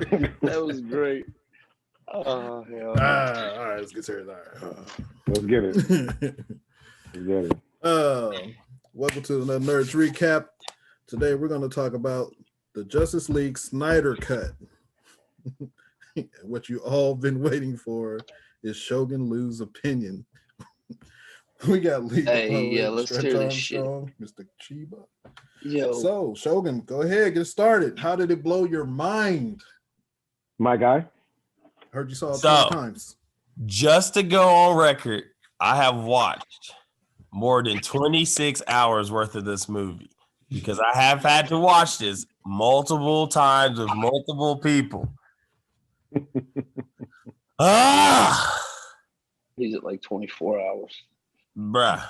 That was great. Oh hell. All right, let's get serious. All right. Let's get it. Let's get it. Welcome to the Nerdz Recap. Today we're going to talk about the Justice League Snyder Cut. What you all been waiting for is Shogun Lou's opinion. We got Lee. Let's hear this shit. Mr. Chiba. Yo. So, Shogun, go ahead, get started. How did it blow your mind? My guy. Heard you saw it 20 times. Just to go on record, I have watched more than 26 hours worth of this movie because I have had to watch this multiple times with multiple people. He's at like 24 hours. Bruh.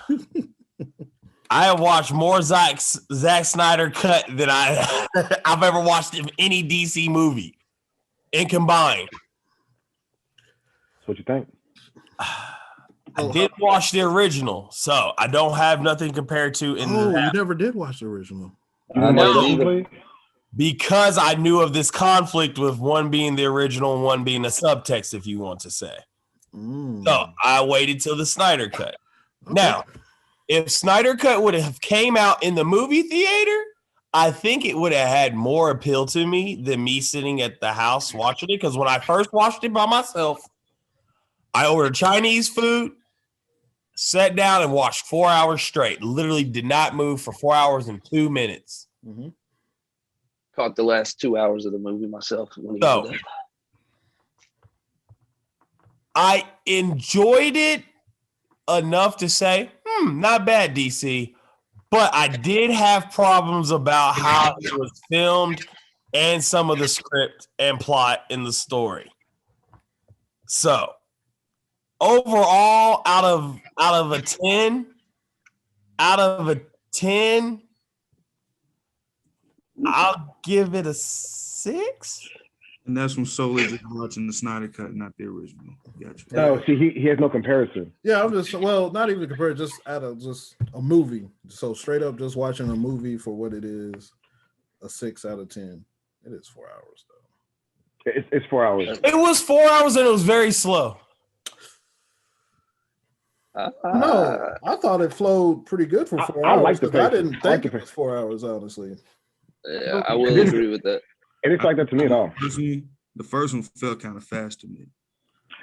I have watched more Zack Snyder Cut than I've ever watched in any DC movie in combined. That's what you think? I did watch the original, so I don't have nothing compared to in you never did watch the original. No, because I knew of this conflict with one being the original and one being a subtext, if you want to say. So I waited till the Snyder Cut. Okay. Now, if Snyder Cut would have came out in the movie theater, I think it would have had more appeal to me than me sitting at the house watching it. Because when I first watched it by myself, I ordered Chinese food, sat down and watched 4 hours straight. Literally did not move for 4 hours and 2 minutes. Mm-hmm. Caught the last 2 hours of the movie myself. I enjoyed it enough to say, not bad, DC. But I did have problems about how it was filmed and some of the script and plot in the story. So overall, out of a 10, I'll give it a 6. And that's from solely just watching the Snyder Cut, not the original. Gotcha. No, see, he has no comparison. Yeah, I'm just not even compared, just just a movie. So straight up, just watching a movie for what it is, a 6 out of 10. It is 4 hours though. It's 4 hours. It was 4 hours and it was very slow. No, I thought it flowed pretty good for 4 hours. I didn't think it was 4 hours, honestly. Yeah, I will agree with that. It is like that to me at all. Personally, the first one felt kind of fast to me.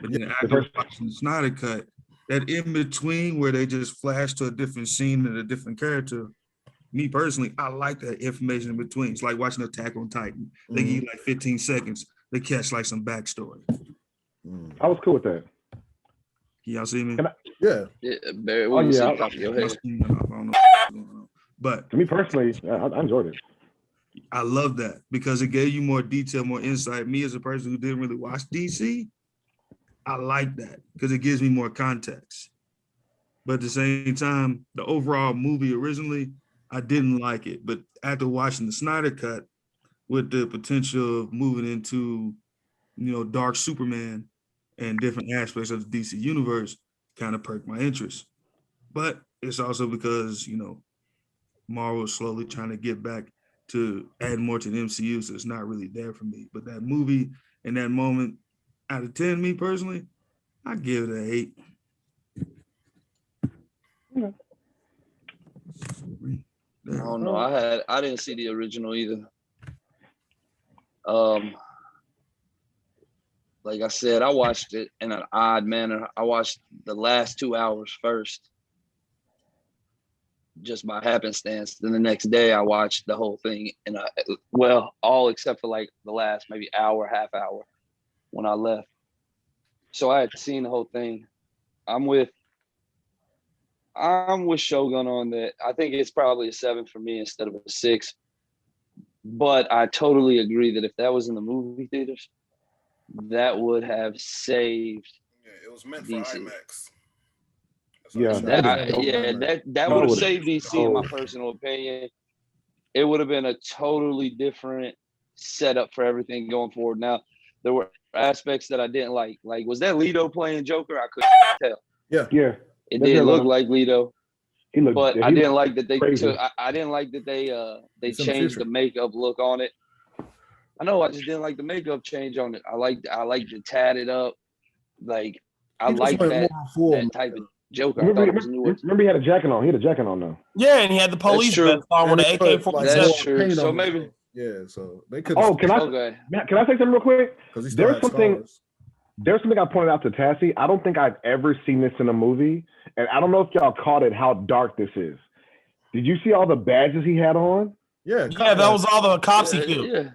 But then after watching the Snyder Cut, that in between where they just flash to a different scene and a different character, me personally, I like that information in between. It's like watching Attack on Titan. They give you like 15 seconds. They catch like some backstory. I was cool with that. Can y'all see me? Yeah. Barry, but to me personally, I enjoyed it. I love that because it gave you more detail, more insight. Me as a person who didn't really watch DC, I like that because it gives me more context. But at the same time, the overall movie originally, I didn't like it. But after watching the Snyder Cut with the potential of moving into, Dark Superman and different aspects of the DC universe, kind of perked my interest. But it's also because, Marvel is slowly trying to get back to add more to the MCU, so it's not really there for me. But that movie and that moment, out of 10, me personally, I give it an 8. Yeah. I don't know. I didn't see the original either. Like I said, I watched it in an odd manner. I watched the last 2 hours first, just by happenstance. Then the next day I watched the whole thing, and all except for like the last maybe hour, half hour when I left. So I had seen the whole thing. I'm with Shogun on that. I think it's probably a 7 for me instead of a 6. But I totally agree that if that was in the movie theaters, that would have saved. Yeah, it was meant for IMAX. That would have saved DC in my personal opinion. It would have been a totally different setup for everything going forward. Now, there were aspects that I didn't like. Like, was that Leto playing Joker? I couldn't tell. Yeah. It didn't look like Leto. But I didn't like that they crazy. I didn't like that they changed the makeup look on it. I know I just didn't like the makeup change on it. I like to tat it up. Like I like that type of Joker. I thought it was new. Remember, he had a jacket on. He had a jacket on though. Yeah, and he had the police vest on with an AK-47. That's true. So maybe. Yeah, so they could. Oh, can I say something real quick? There's something I pointed out to Tassie. I don't think I've ever seen this in a movie, and I don't know if y'all caught it. How dark this is. Did you see all the badges he had on? Yeah, that was all the cops he killed. Yeah.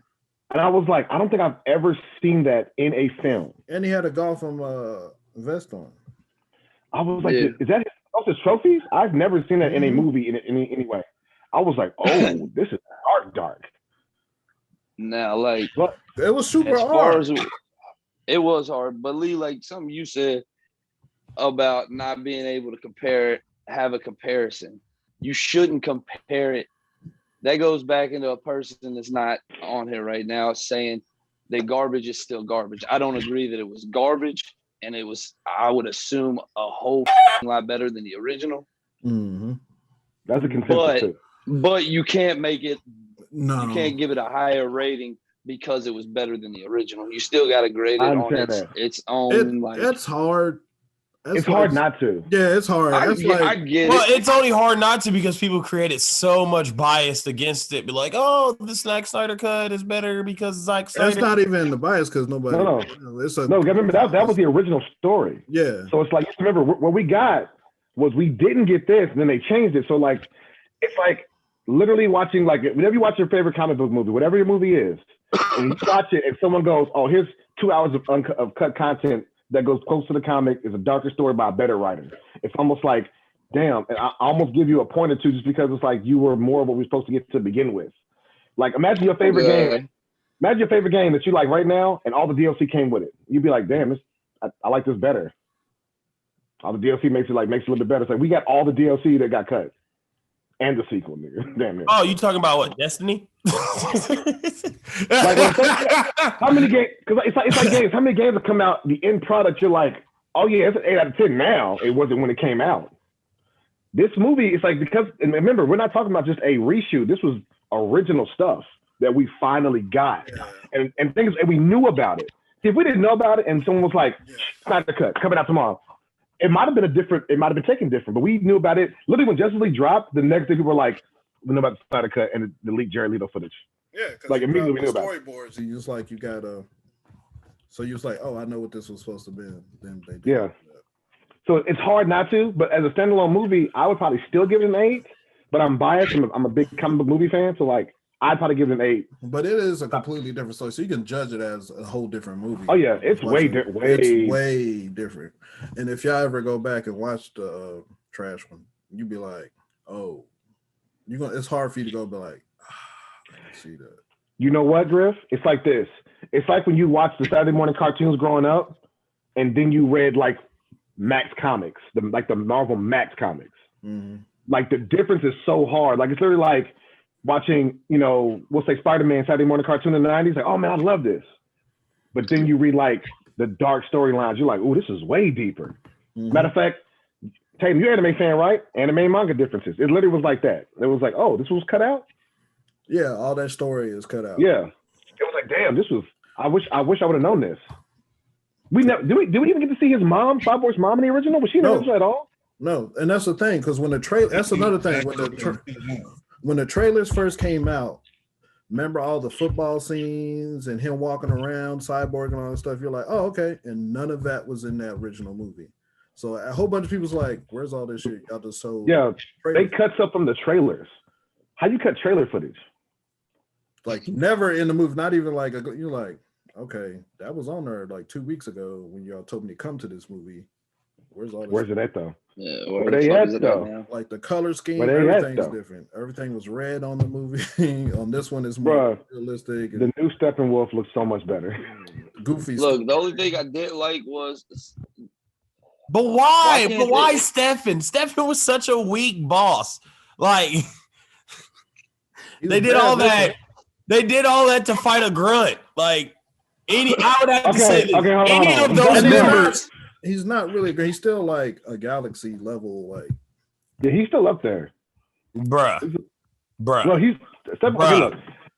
And I was like, I don't think I've ever seen that in a film. And he had a Gotham vest on. I was like, is that his trophies? I've never seen that in a movie in any way. I was like, oh, this is dark. Now, like, it was super hard. It was hard, but Lee, like something you said about not being able to have a comparison. You shouldn't compare it. That goes back into a person that's not on here right now saying that garbage is still garbage. I don't agree that it was garbage, and it was, I would assume, a whole lot better than the original. Mm-hmm. That's a consensus. But you can't make it. No, you can't give it a higher rating because it was better than the original. You still got to grade it on its own. It's hard. It's hard not to. Yeah, it's hard. I get well, it. It's only hard not to because people created so much bias against it. Be like, oh, the Snyder Cut is better because Zack Snyder. That's not even the bias because nobody. No. Remember that was the original story. Yeah. So it's like, remember what we got was we didn't get this, and then they changed it. So like, it's like literally watching, like, whenever you watch your favorite comic book movie, whatever your movie is, and you watch it, and someone goes, oh, here's 2 hours of cut content that goes close to the comic, is a darker story by a better writer. It's almost like, damn, and I almost give you a point or two just because it's like you were more of what we were supposed to get to begin with. Like, imagine your favorite game. Imagine your favorite game that you like right now, and all the DLC came with it. You'd be like, damn, I like this better. All the DLC makes it a little bit better. It's like we got all the DLC that got cut. And the sequel, nigga. Damn it. Oh, you talking about what? Destiny? Like, how many games? Because it's like games. How many games have come out? The end product, you're like, oh yeah, it's an 8 out of 10 now. It wasn't when it came out. This movie, it's like, because, and remember, we're not talking about just a reshoot. This was original stuff that we finally got, and things, and we knew about it. See, if we didn't know about it, and someone was like, Snyder Cut coming out tomorrow, it might have been taken different, but we knew about it. Literally, when Justice League dropped, the next day people were like, we know about the Snyder Cut and the leaked Jared Leto footage. Yeah, like immediately we knew about it. Storyboards, you just like, you gotta. So you was like, oh, I know what this was supposed to be. Then they did. Yeah. So it's hard not to, but as a standalone movie, I would probably still give it an 8. But I'm biased. I'm a big comic book movie fan, so like I'd probably give it an 8. But it is a completely different story, so you can judge it as a whole different movie. Oh yeah, it's way different. And if y'all ever go back and watch the trash one, you'd be like, oh, it's hard for you to go, but like, I can see that. You know what, Griff? It's like this. It's like when you watch the Saturday morning cartoons growing up, and then you read like Max comics, the Marvel Max comics. Mm-hmm. Like the difference is so hard. Like it's literally like watching, we'll say Spider-Man Saturday morning cartoon in the 90s. Like, oh man, I love this. But then you read like the dark storylines. You're like, oh, this is way deeper. Mm-hmm. Matter of fact, Tatum, you're an anime fan, right? Anime manga differences. It literally was like that. It was like, oh, this was cut out? Yeah, all that story is cut out. Yeah. It was like, damn, this was, I wish I would have known this. Did we even get to see his mom, Cyborg's mom in the original? Was she in the original at all? No, and that's the thing, because when the trailer, that's another thing. When the trailers first came out, remember all the football scenes and him walking around, Cyborg and all that stuff? You're like, oh, okay. And none of that was in that original movie. So a whole bunch of people's like, where's all this shit? Y'all just sold. Yeah, they cut stuff from the trailers. How you cut trailer footage? Like never in the movie, not even like, you're like, okay, that was on there like 2 weeks ago when y'all told me to come to this movie. Where's all this? Where's it at though? Yeah, where they at though? Like the color scheme, everything's different. Everything was red on the movie. On this one, it's more realistic. The new Steppenwolf looks so much better. Goofy. Look, the only thing I didn't like was. But why? But why Steffen? Steffen was such a weak boss. Like they did all that. They did all that to fight a grunt. Like I would have to say that any of those members. He's not really good. He's still like a galaxy level, like. Yeah, he's still up there, bruh. No, he's Steppen. Okay, look,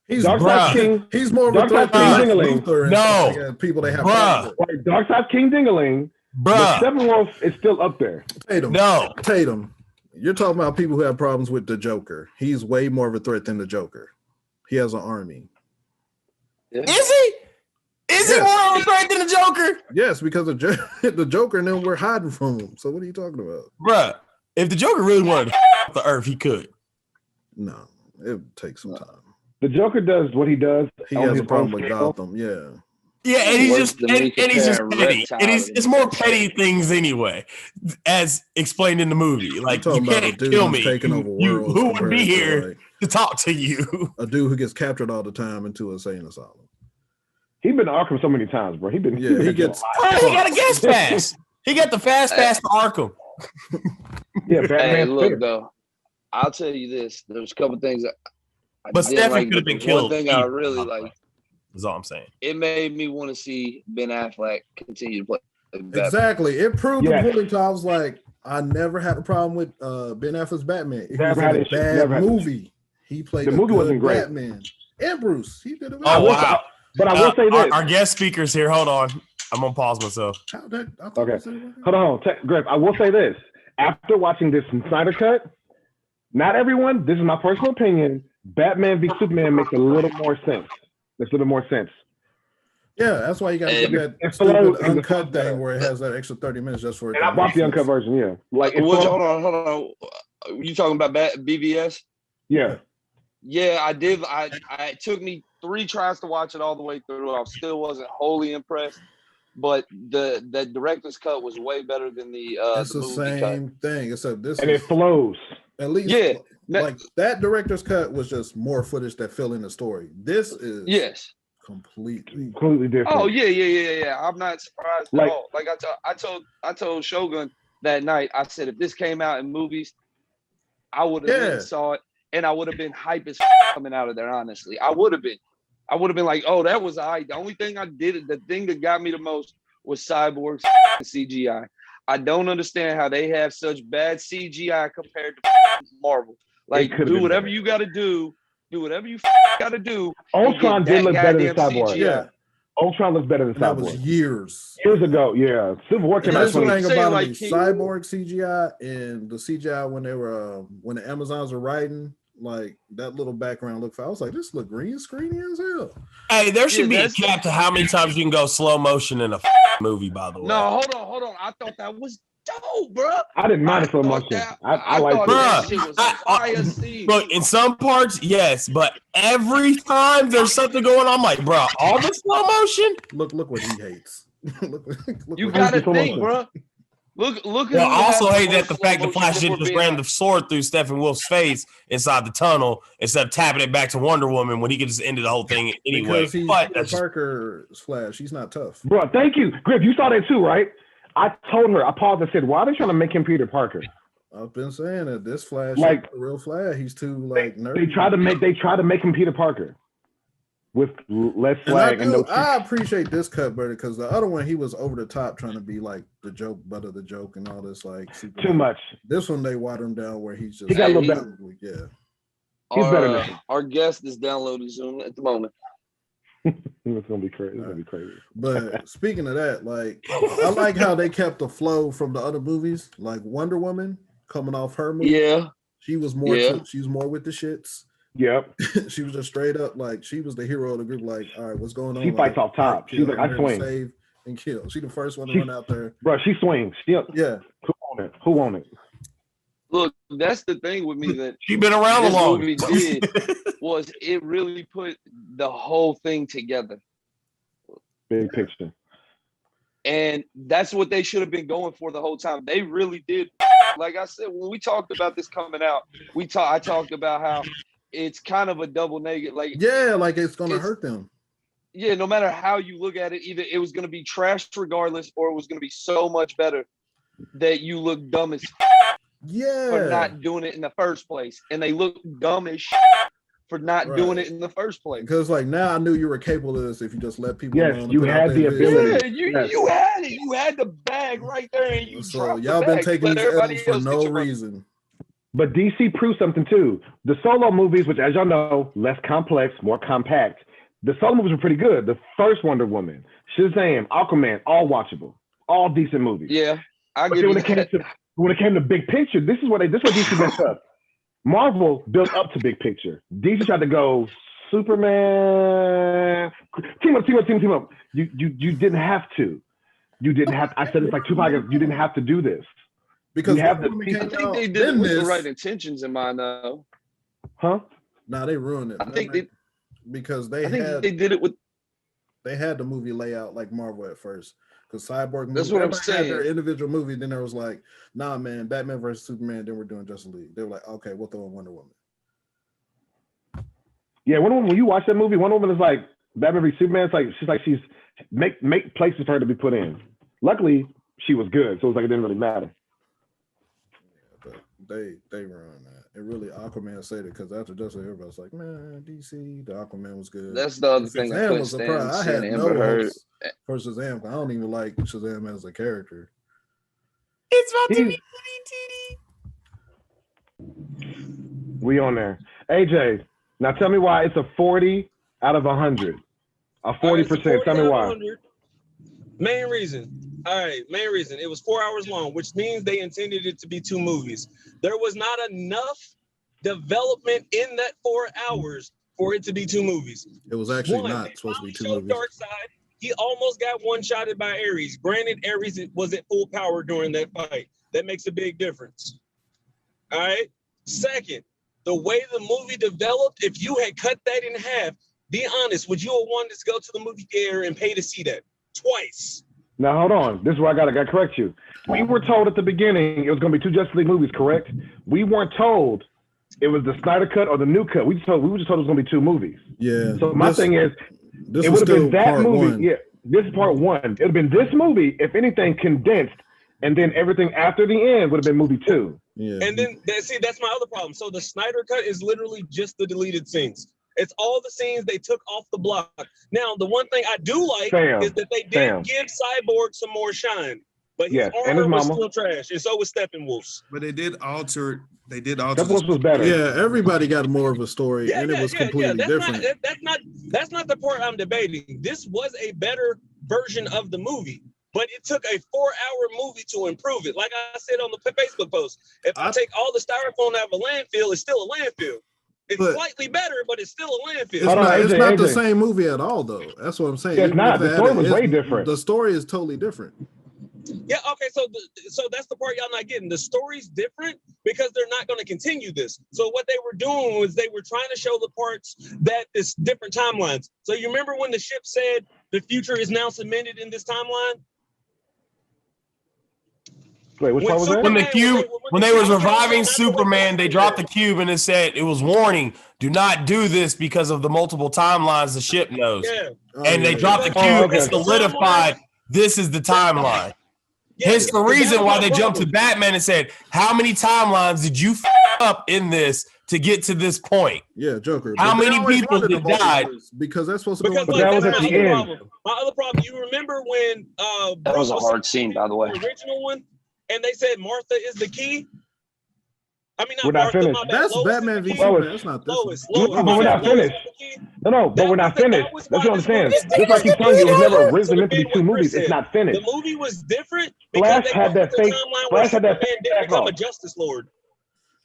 He's King. He's more of a threat than Luthor and people they have. Darkseid King Dingaling. But Steppenwolf is still up there. Tatum. You're talking about people who have problems with the Joker. He's way more of a threat than the Joker. He has an army. Yeah. Is he? Is he more of a threat than the Joker? Yes, because the Joker and them were hiding from him. So what are you talking about? Bruh, if the Joker really wanted to the Earth, he could. No, it would take some time. The Joker does what he does. He has a problem with Gotham, yeah. Yeah, and he's just petty. And it's more petty things anyway, as explained in the movie. Like, you can't kill me. Who would be here to talk to you? A dude who gets captured all the time into a insane asylum. He's been to Arkham so many times, bro. He got a guest pass. He got the fast pass to Arkham. Batman. Look, though, I'll tell you this. There's a couple things that but Stephen could have been killed. One thing I really like. Is all I'm saying. It made me want to see Ben Affleck continue to play Batman. Exactly. It proved the point. I was like, I never had a problem with Ben Affleck's Batman. It was a bad movie. He played the movie wasn't great. Batman and Bruce. He did it. Wow. But I will say this. Our guest speakers here. Hold on. I'm gonna pause myself. Okay. Hold on. Griff, I will say this. After watching this Snyder Cut, not everyone. This is my personal opinion. Batman v Superman makes a little more sense. There's a little more sense. Yeah, that's why you got to get that stupid uncut thing where it has that extra 30 minutes just for it. And I bought the uncut version, yeah. Like, hold on. You talking about BVS? Yeah. Yeah, I did. It took me 3 tries to watch it all the way through. I still wasn't wholly impressed, but the director's cut was way better than the. It's the same thing, except this. And it flows. At least, yeah. Like that director's cut was just more footage that fill in the story. This is completely different. Oh yeah. I'm not surprised at all. Like I told Shogun that night. I said if this came out in movies, I would have saw it, and I would have been hype as coming out of there. Honestly, I would have been like, oh, that was the only thing I did. The thing that got me the most was Cyborg's CGI. I don't understand how they have such bad CGI compared to Marvel. Like, do whatever you got to do. Do whatever you got to do. Ultron did look better than Cyborg. Yeah. Ultron looks better than Cyborg. That was years ago. Yeah, Civil War came out. This thing about like Cyborg CGI and the CGI when they were when the Amazons were writing, like that little background look. I was like, this look green screeny as hell. Hey, there should be a cap to how many times you can go slow motion in a movie. By the way, no, hold on. I thought that was dope, bro. I didn't mind slow motion. I like that shit was fire scene. Look, in some parts, yes, but every time there's something going on, I'm like, bro, all the slow motion. Look what he hates. look you gotta think, bro. Look. I also hate that the fact the Flash just ran the sword through Steppenwolf's face inside the tunnel instead of tapping it back to Wonder Woman when he could just end the whole thing anyway. Because he's Parker's Flash. He's not tough, bro. Thank you, Griff. You saw that too, right? I told her. I paused and said, "Why are they trying to make him Peter Parker?" I've been saying that this Flash, like the real Flash, he's too like nerdy. They try to make him Peter Parker with less swag and no. I appreciate this cut better because the other one he was over the top trying to be like the joke, butt of the joke, and all this like too much. This one they water him down where he's just he got a little better. Yeah, he's better now. Our guest is downloading Zoom at the moment. It's gonna be crazy. It's gonna be crazy. But speaking of that, like I like how they kept the flow from the other movies, like Wonder Woman coming off her movie. Yeah, she was more. She was more with the shits. Yep. She was just straight up like she was the hero of the group. Like, all right, what's going on? She fights off top. She's like, I swing, save and kill. She the first one to run out there. Bro, she swings. Yeah. Who on it? Look, that's the thing with me that she been around a long. Movie did was it really put the whole thing together. Big picture. And that's what they should have been going for the whole time. They really did. Like I said, when we talked about this coming out, I talked about how it's kind of a double negative. Like like it's gonna hurt them. Yeah, no matter how you look at it, either it was gonna be trash regardless, or it was gonna be so much better that you look dumb as for not doing it in the first place. And they look dumb as for not doing it in the first place. Because like now I knew you were capable of this if you just let people know. You had the ability. Yeah, you had it. You had the bag right there and you so y'all been taking these L's for no reason. But DC proved something too. The solo movies, which as y'all know, less complex, more compact. The solo movies were pretty good. The first Wonder Woman, Shazam, Aquaman, all watchable, all decent movies. Yeah, I but give you that. When it came to big picture, this is what DC messed up. Marvel built up to big picture. DC tried to go Superman, team up. You didn't have to. You didn't have. I said it's like two podcasts. You didn't have to do this. Because I think they did it with the right intentions in mind, though. Huh? Nah, they ruined it. I think they did it with. They had the movie layout like Marvel at first. Because Cyborg movie, that's what I'm saying. Had their individual movie, then there was like, nah, man, Batman versus Superman. Then we're doing Justice League. They were like, okay, we'll throw in Wonder Woman. Yeah, Wonder Woman. When you watch that movie, Wonder Woman is like Batman versus Superman. It's like she's make places for her to be put in. Luckily, she was good, so it was like it didn't really matter. Yeah, but they ruined that. And really, Aquaman said it because after Justice League, everybody's like, man, DC, the Aquaman was good. That's the other thing I couldn't stand. I had no hopes for Shazam. I don't even like Shazam as a character. It's about to be TD. We on there. AJ, now tell me why it's a 40 out of 100. A 40%. Tell me why. Main reason. All right, main reason. It was 4 hours long, which means they intended it to be 2 movies. There was not enough development in that 4 hours for it to be 2 movies. It was actually not supposed to be 2 movies. Darkseid, he almost got one-shotted by Ares. Granted, Ares was at full power during that fight. That makes a big difference. All right? Second, the way the movie developed, if you had cut that in half, be honest, would you have wanted to go to the movie theater and pay to see that? Twice. Now, hold on. This is where I got to correct you. We were told at the beginning it was going to be 2 Justice League movies, correct? We weren't told it was the Snyder Cut or the new cut. We were just told it was going to be 2 movies. Yeah. So my thing is, it would have been that movie. One. Yeah, this is part 1. It would have been this movie, if anything, condensed, and then everything after the end would have been movie 2. Yeah. And then, that's my other problem. So the Snyder Cut is literally just the deleted scenes. It's all the scenes they took off the block. Now, the one thing I do like is that they did give Cyborg some more shine. But his armor was still trash, and so was Steppenwolf's. But they did alter. Steppenwolf's was better. Yeah, everybody got more of a story, and it was completely different. That's not the part I'm debating. This was a better version of the movie, but it took a 4-hour movie to improve it. Like I said on the Facebook post, if I take all the styrofoam out of a landfill, it's still a landfill. It's slightly better, but it's still a landfill. It's not the same movie at all, though. That's what I'm saying. It's not. The story was way different. The story is totally different. Yeah, okay, so that's the part y'all not getting. The story's different because they're not going to continue this. So what they were doing was they were trying to show the parts that it's different timelines. So you remember when the ship said the future is now cemented in this timeline? Wait, which part was that? When they was reviving Superman, they dropped the cube and it said it was warning, do not do this because of the multiple timelines the ship knows. Yeah. And they dropped the cube and solidified this is the timeline. Hence the reason why they jumped to Batman and said, how many timelines did you up in this to get to this point? Yeah, Joker. How many people died? Because that's supposed to be. But that was at the end. My other problem, you remember when that was a hard scene, by the way. The original one, and they said Martha is the key. I mean, we're not Martha, finished. That's Batman v Superman. That's not this. Lois, but we're not finished. No, but we're not finished. That's what I'm saying. Just like he's telling you, it was never originally meant to be 2 movies. It's not finished. The movie was different. Flash had that fake. Flash had that fake didn't become a Justice Lord.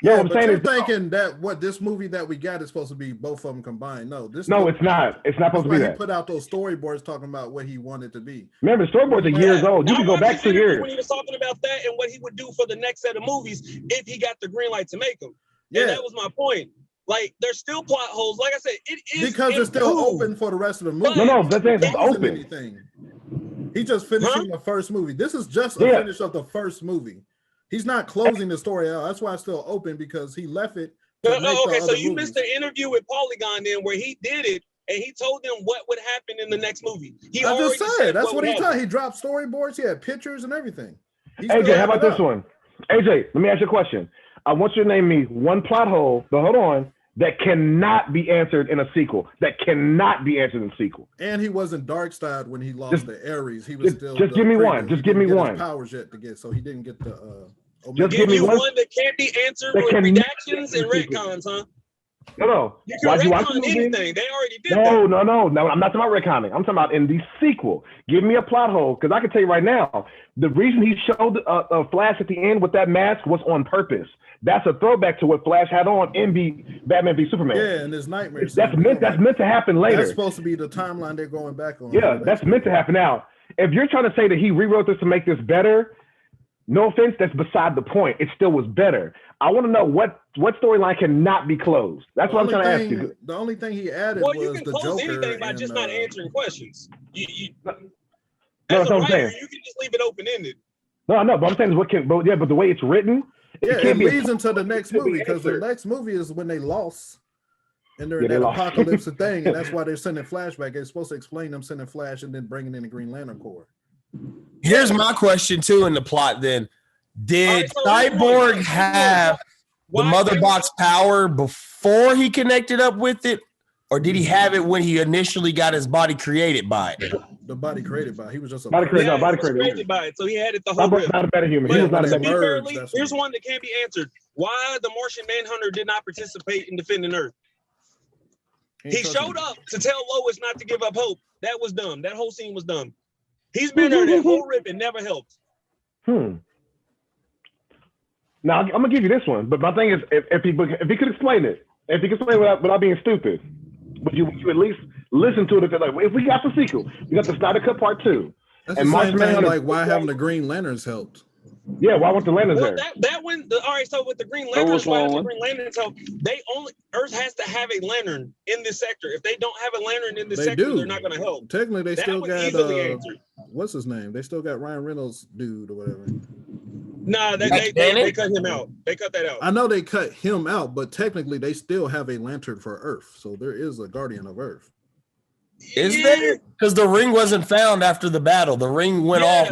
Yeah, I'm saying you're thinking that what this movie that we got is supposed to be both of them combined. No, it's not. It's not supposed to be that. He put out those storyboards talking about what he wanted to be. Remember, the storyboards are years old. You can go back 2 years. When he was talking about that and what he would do for the next set of movies if he got the green light to make them. Yeah, and that was my point. Like, there's still plot holes. Like I said, it is because it's still open for the rest of the movie. No, that's it. It's open. Anything. He just finishing the first movie. This is just a finish of the first movie. He's not closing the story out. That's why it's still open because he left it. Okay, so you missed the interview with Polygon then where he did it and he told them what would happen in the next movie. I just said that's what he told. He dropped storyboards. He had pictures and everything. AJ, how about this one? AJ, let me ask you a question. I want you to name me one plot hole, but hold on, that cannot be answered in a sequel. That cannot be answered in a sequel. And he wasn't Darkseid when he lost the Ares. He was still. Just give me one. Just give me one. Powers yet to get, so he didn't get the. Just give me one that can't be answered with redactions and retcons, huh? No. You can retcon anything. They already did that. No. I'm not talking about retconning. I'm talking about in the sequel. Give me a plot hole, because I can tell you right now, the reason he showed Flash at the end with that mask was on purpose. That's a throwback to what Flash had on in Batman v Superman. Yeah, and his nightmares. That's meant to happen later. That's supposed to be the timeline they're going back on. Yeah, that's meant to happen now. If you're trying to say that he rewrote this to make this better, no offense, that's beside the point. It still was better. I want to know what storyline cannot be closed. That's what I'm trying to ask you. The only thing he added was the Joker. Well, you can close anything by just not answering questions. As a writer, you can just leave it open-ended. No, but I'm saying but the way it's written, it leads into the next movie, because the next movie is when they lost. And they're in that apocalypse thing, and that's why they're sending flashback. They're supposed to explain them sending Flash and then bringing in the Green Lantern Corps. Here's my question too in the plot. Then, did Cyborg have the Mother Box power before he connected up with it, or did he have it when he initially got his body created by it? The body created by it. He was just a body created by it. So he had it the whole time. Not a better human. He was not a better human. Here's one that can't be answered. Why the Martian Manhunter did not participate in defending Earth? He showed up to tell Lois not to give up hope. That was dumb. That whole scene was dumb. He's been there that whole rip and never helped. Now I'm gonna give you this one, but my thing is, if he could explain it, without being stupid, would you at least listen to it? Like, if we got the sequel, we got the Snyder Cut Part 2, that's and the same thing. Like, why haven't the Green Lanterns helped? Yeah, why weren't the Lanterns there? That one. All right, so with the Green Lanterns, Earth has to have a lantern in this sector. If they don't have a lantern in this sector, they're not going to help. Technically, they still got what's his name? They still got Ryan Reynolds dude or whatever. Nah, they cut him out. They cut that out. I know they cut him out, but technically they still have a lantern for Earth. So there is a Guardian of Earth. Is there? Because the ring wasn't found after the battle. The ring went off.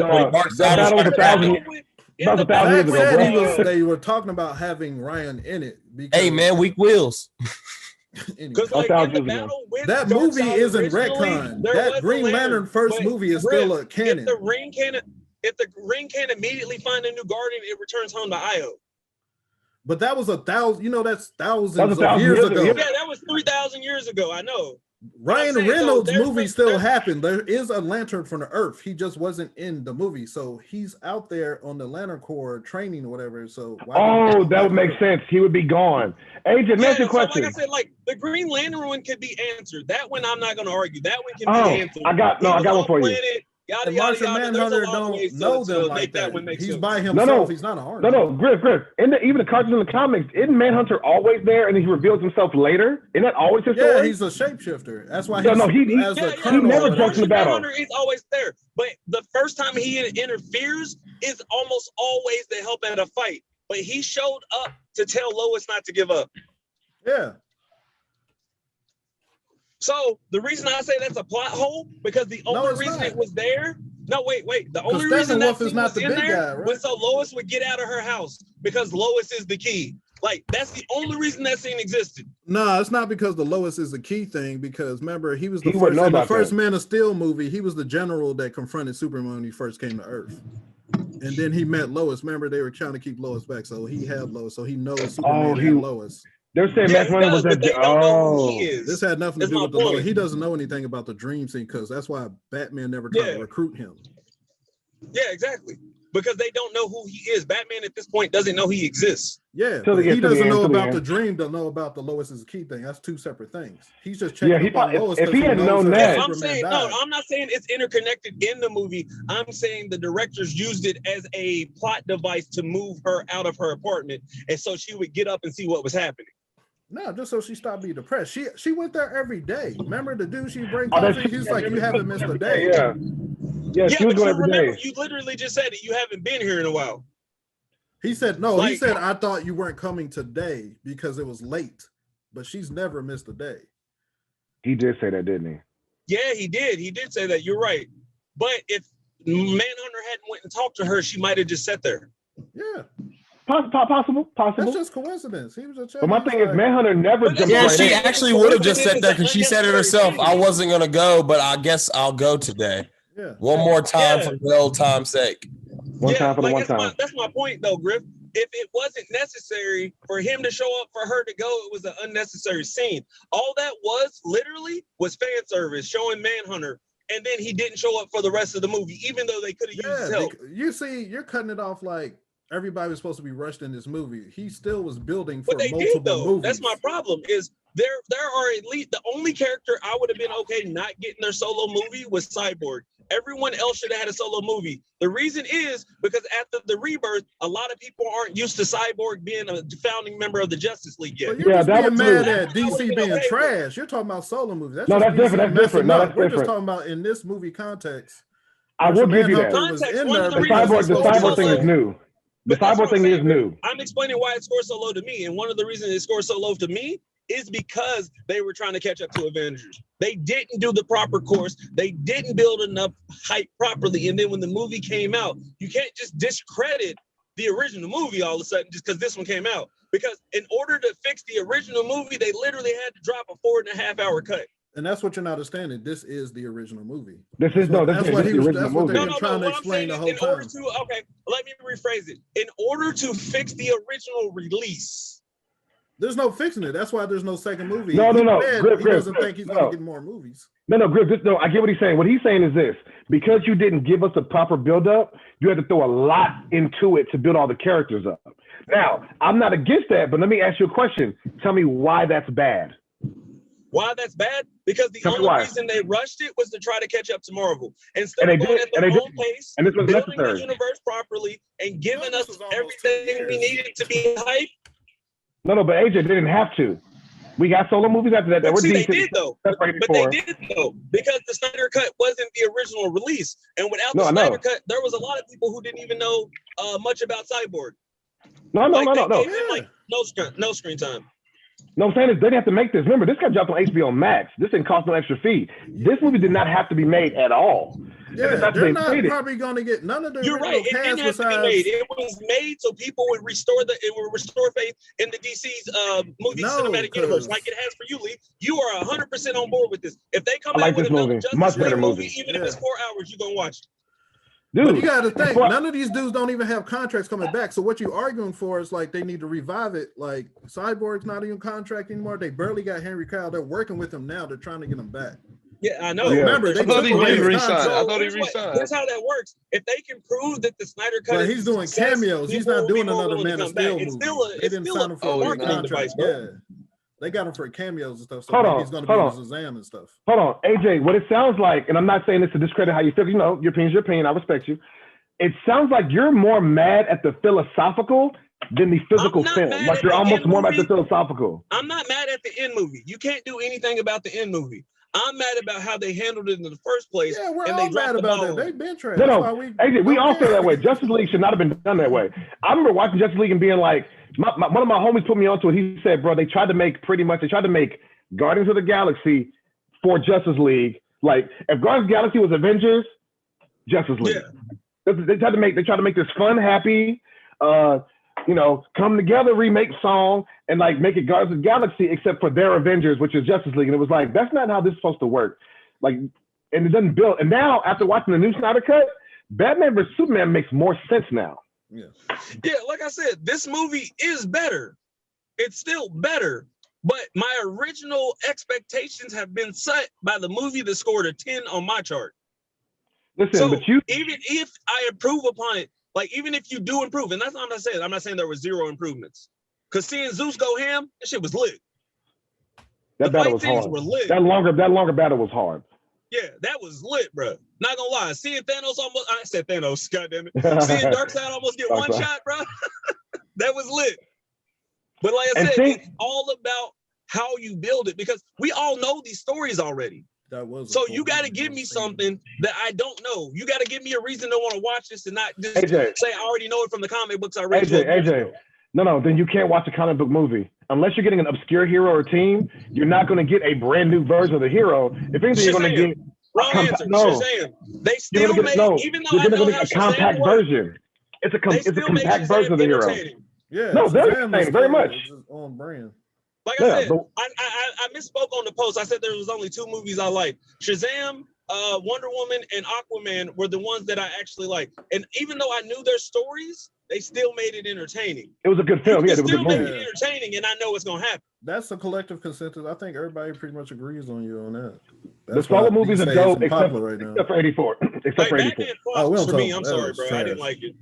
They were talking about having Ryan in it. Hey man, weak wheels. Because that movie isn't retcon. That Green Lantern first movie is still a canon. If the ring can't immediately find a new Guardian, it returns home to Io. But that was that's thousands of years ago. Yeah, that was 3,000 years ago. I know. Ryan Reynolds' movie still happened. There is a lantern from the Earth. He just wasn't in the movie, so he's out there on the Lantern Corps training or whatever. So that would make sense. He would be gone. AJ, ask your question. Like I said, like the Green Lantern one could be answered. That one I'm not going to argue. That one can be answered. I got one for you. The Martian Manhunter don't know them like that. He's by himself. He's not a artist. No, Griff. Even the cartoons in the comics, isn't Manhunter always there and he reveals himself later? Isn't that always his story? Yeah, he's a shapeshifter. That's why he never jumps in the battle. Manhunter is always there, but the first time he interferes is almost always to help at a fight. But he showed up to tell Lois not to give up. Yeah. So the reason I say that's a plot hole, because the only reason it was there. No, wait. The only reason that scene was in there was so Lois would get out of her house, because Lois is the key. Like, that's the only reason that scene existed. No, it's not because the Lois is the key thing, because remember, he was the first Man of Steel movie. He was the general that confronted Superman when he first came to Earth. And then he met Lois. Remember, they were trying to keep Lois back. So he had Lois. So he knows Superman and Lois. They're saying Max Runner was that. This had nothing to do with the Lois. He doesn't know anything about the dream scene, because that's why Batman never tried to recruit him. Yeah, exactly. Because they don't know who he is. Batman at this point doesn't know he exists. Yeah, he doesn't know about the dream, doesn't know about the Lois is the key thing. That's two separate things. He's just checking up on Lois. If he had known that, I'm saying I'm not saying it's interconnected in the movie. I'm saying the directors used it as a plot device to move her out of her apartment, and so she would get up and see what was happening. No, just so she stopped being depressed. She went there every day. Remember the dude she bring coffee? He's like, you haven't missed a day. Yeah, she was going every day. You literally just said it. You haven't been here in a while. He said, no, he said, I thought you weren't coming today because it was late. But she's never missed a day. He did say that, didn't he? Yeah, he did. He did say that. You're right. But if Manhunter hadn't went and talked to her, she might have just sat there. Yeah. Possible. That's just coincidence. He was a but my thing is, Manhunter never jumped. Yeah, she actually would have just sat there, because she said it herself. I wasn't gonna go, but I guess I'll go today. Yeah. One more time for the old time's sake. One time for the one time. That's my point, though, Griff. if it wasn't necessary for him to show up, for her to go, it was an unnecessary scene. All that was literally was fan service, showing Manhunter, and then he didn't show up for the rest of the movie, even though they could have used his help. You see, you're cutting it off like everybody was supposed to be rushed in this movie. He still was building for multiple movies. That's my problem. Is there are at least the only character I would have been okay not getting their solo movie was Cyborg. Everyone else should have had a solo movie. The reason is because after the rebirth, a lot of people aren't used to Cyborg being a founding member of the Justice League yet. Well, you're just being mad at DC being trash. You're talking about solo movies. That's different. That's different. No, that's We're different. just talking about in this movie context. I will give you that. The cyborg thing is new. The cyborg thing is new. I'm explaining why it scored so low to me, and one of the reasons it scored so low to me is because they were trying to catch up to Avengers. They didn't do the proper course. They didn't build enough hype properly. And then when the movie came out, you can't just discredit the original movie all of a sudden just because this one came out. Because in order to fix the original movie, they literally had to drop a 4.5-hour cut. And that's what you're not understanding. This is the original movie. That's what they were trying to explain the whole time. Okay, let me rephrase it. In order to fix the original release, there's no fixing it. That's why there's no second movie. No. He doesn't think he's going to get more movies. No, Griff. No, I get what he's saying. What he's saying is this: because you didn't give us a proper build-up, you had to throw a lot into it to build all the characters up. Now, I'm not against that, but let me ask you a question. Tell me why that's bad. Why that's bad? Because the only reason they rushed it was to try to catch up to Marvel. Instead of going at their own pace, building the universe properly, and giving us everything we needed to be hyped. No, but AJ didn't have to. We got solo movies after that. They did though. But they did though, because the Snyder Cut wasn't the original release, and without the Snyder Cut, there was a lot of people who didn't even know much about Cyborg. No. No screen time. No, I'm saying is they didn't have to make this. Remember, this got dropped on HBO Max. This didn't cost no extra fee. This movie did not have to be made at all. Yeah, they're not probably going to get none of the. You're right. It didn't have to be made. It was made so people would restore faith in the DC's movie cinematic universe, like it has for you, Lee. You are 100% on board with this. If they come out with another Justice League movie, even if it's 4 hours, you're gonna watch it. Dude, but you got to think, none of these dudes don't even have contracts coming back. So what you're arguing for is like they need to revive it. Like Cyborg's not even contract anymore. They barely got Henry Cavill. They're working with him now. They're trying to get him back. Yeah, I know. Remember, I thought he re-signed. Here's how that works. If they can prove that the Snyder Cut, he's doing cameos. He's not doing another Man of Steel movie. They didn't sign him for a marketing device. Yeah. They got him for cameos and stuff. So he's going to be with Shazam and stuff. Hold on, AJ. What it sounds like, and I'm not saying this to discredit how you feel. You know, your opinion's your opinion. I respect you. It sounds like you're more mad at the philosophical than the physical film. Like you're almost more mad at the philosophical. I'm not mad at the end movie. You can't do anything about the end movie. I'm mad about how they handled it in the first place. Yeah, we're all mad about that. They've been trash. No, AJ, we all feel that way. Justice League should not have been done that way. I remember watching Justice League and being like, one of my homies put me onto it. He said, bro, they tried to make Guardians of the Galaxy for Justice League. Like, if Guardians of the Galaxy was Avengers, Justice League. Yeah. They tried to make this fun, happy, come together remake song and like make it Guardians of the Galaxy except for their Avengers, which is Justice League. And it was like, that's not how this is supposed to work. Like, and it doesn't build. And now after watching the new Snyder Cut, Batman vs Superman makes more sense now. Yeah, like I said, this movie is better. It's still better. But my original expectations have been set by the movie that scored a 10 on my chart. Listen, but even if I improve upon it, like even if you do improve, and that's what I'm not saying there was zero improvements. Because seeing Zeus go ham, that shit was lit. That battle was hard. That longer battle was hard. Yeah, that was lit, bro. Not gonna lie. Seeing Thanos I said Thanos, goddammit. Seeing Darkseid almost get one shot, bro. That was lit. But like I said, it's all about how you build it, because we all know these stories already. So you got to give me something that I don't know. You got to give me a reason to want to watch this and not just say I already know it from the comic books I read. AJ, no, then you can't watch a comic book movie. Unless you're getting an obscure hero or team, you're not going to get a brand new version of the hero. If anything, you're going to get Shazam. They still even though I know how a compact version. It's a compact version of the hero. Yeah, no, very much on brand. Like I said, I misspoke on the post. I said there was only two movies I liked: Shazam Wonder Woman and Aquaman were the ones that I actually like. And even though I knew their stories, they still made it entertaining. It was a good film. They Yeah, it was a still good make movie. it entertaining, and I know what's gonna happen. That's a collective consensus. I think everybody pretty much agrees on you on that. The solo movies are dope, except right for 84. Except for 84. Oh, we don't for talk me, I'm about sorry, that. bro. I didn't like it.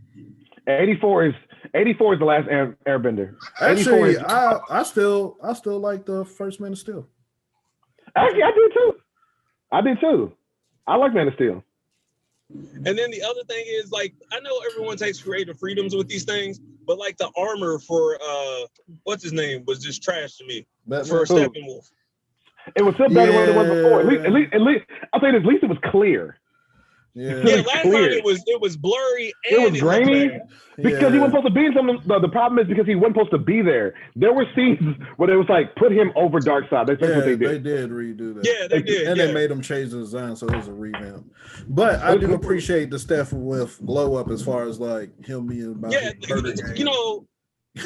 84 is the last Airbender. Actually, I still like the first Man of Steel. Actually, I did too. I like Man of Steel. And then the other thing is, like, I know everyone takes creative freedoms with these things, but like the armor for what's his name was just trash to me. For Steppenwolf. It was still better than it was before. At least I'll tell you this, at least it was clear. Yeah, last time it was blurry and it was grainy because he wasn't supposed to be in something. The problem is because he wasn't supposed to be there. There were scenes where it was like put him over Darkseid. That's what they did. They did redo that. Yeah, they did. And they made him change the design, so it was a revamp. But I do appreciate the Steph with glow up as far as like him being about you know.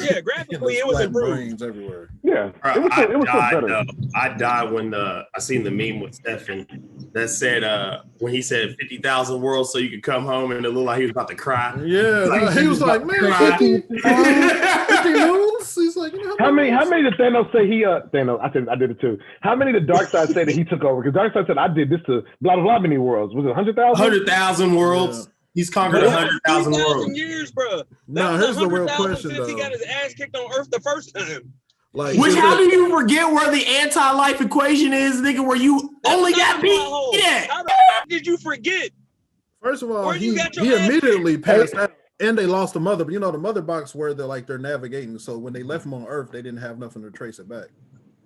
Yeah, graphically it was improved. Brains everywhere. Yeah, it was better. I died when I seen the meme with Stefan that said when he said 50,000 worlds so you could come home, and it looked like he was about to cry. Yeah, like, he was like, man, 50 moons. He's like, you know, how many did Thanos say he Thanos? I did it too. How many did Darkseid say that he took over? Because Darkseid said I did this to blah blah blah many worlds. Was it 100,000? 100,000 worlds. Yeah. He's conquered 100,000 worlds. Years, bro. No, here's the real question, though. He got his ass kicked on Earth the first time. Like, how do you forget where the anti-life equation is, nigga? Where you only got beat? How the did you forget? First of all, he immediately passed out, and they lost the mother. But you know, the mother box where they're navigating. So when they left him on Earth, they didn't have nothing to trace it back.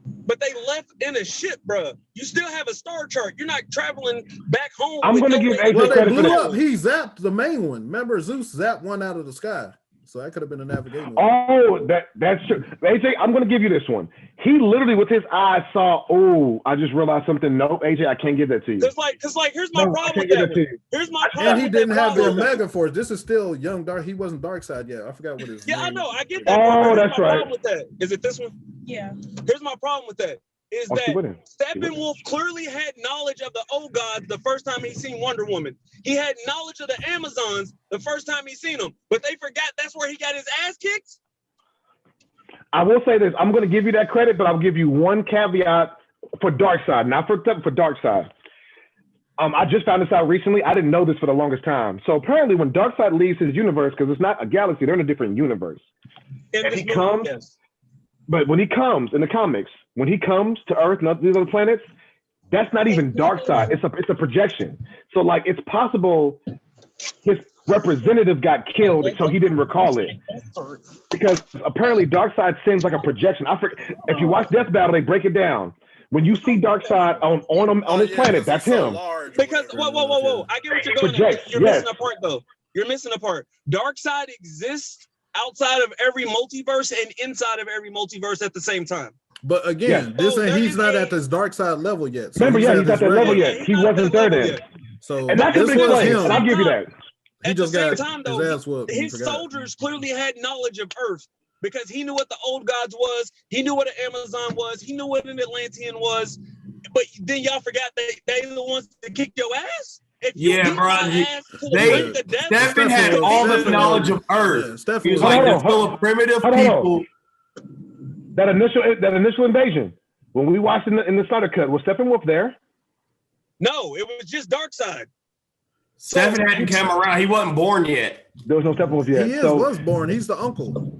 But they left in a ship, bro. You still have a star chart. You're not traveling back home. I'm going to give AJ credit for that. He zapped the main one. Remember, Zeus zapped one out of the sky. So that could have been a navigation. Oh, that's true. AJ, I'm going to give you this one. He literally, with his eyes, saw, I just realized something. No, AJ, I can't give that to you. Cause here's my problem with that. Here's my problem. And he didn't have the Omega Force. This is still young Dark. He wasn't Darkseid yet. I forgot what his name. I know. I get that. Oh, that's right. With that. Is it this one? Yeah. Here's my problem with that. Is that Steppenwolf clearly had knowledge of the old gods the first time he seen Wonder Woman. He had knowledge of the Amazons the first time he seen them, but they forgot that's where he got his ass kicked. I will say this. I'm going to give you that credit, but I'll give you one caveat for Darkseid, not for Darkseid. I just found this out recently. I didn't know this for the longest time. So apparently when Darkseid leaves his universe, because it's not a galaxy, they're in a different universe. And he comes, but when he comes in the comics, when he comes to Earth and these other planets, that's not even Darkseid. It's a projection. So like it's possible his representative got killed, so he didn't recall it. Because apparently Darkseid sends like a projection. If you watch Death Battle, they break it down. When you see Darkseid on his planet, that's him. Because whoa. I get what you're doing. You're missing a part though. You're missing a part. Darkseid exists outside of every multiverse and inside of every multiverse at the same time. But again, he's not at this Darkseid level yet. So remember, he's not that level yet. He wasn't there then. So and that's a big claim. And I'll give you that. At the same time, though, his soldiers clearly had knowledge of Earth because he knew what the old gods was. He knew what an Amazon was. He knew what an Atlantean was. But then y'all forgot they the ones that kicked your ass. Stephen had all the knowledge of Earth. He was like the full of primitive people. That initial invasion, when we watched in the Snyder Cut, was Steppenwolf there? No, it was just Darkseid. Stephen hadn't come around. He wasn't born yet. There was no Steppenwolf yet. He was born. He's the uncle.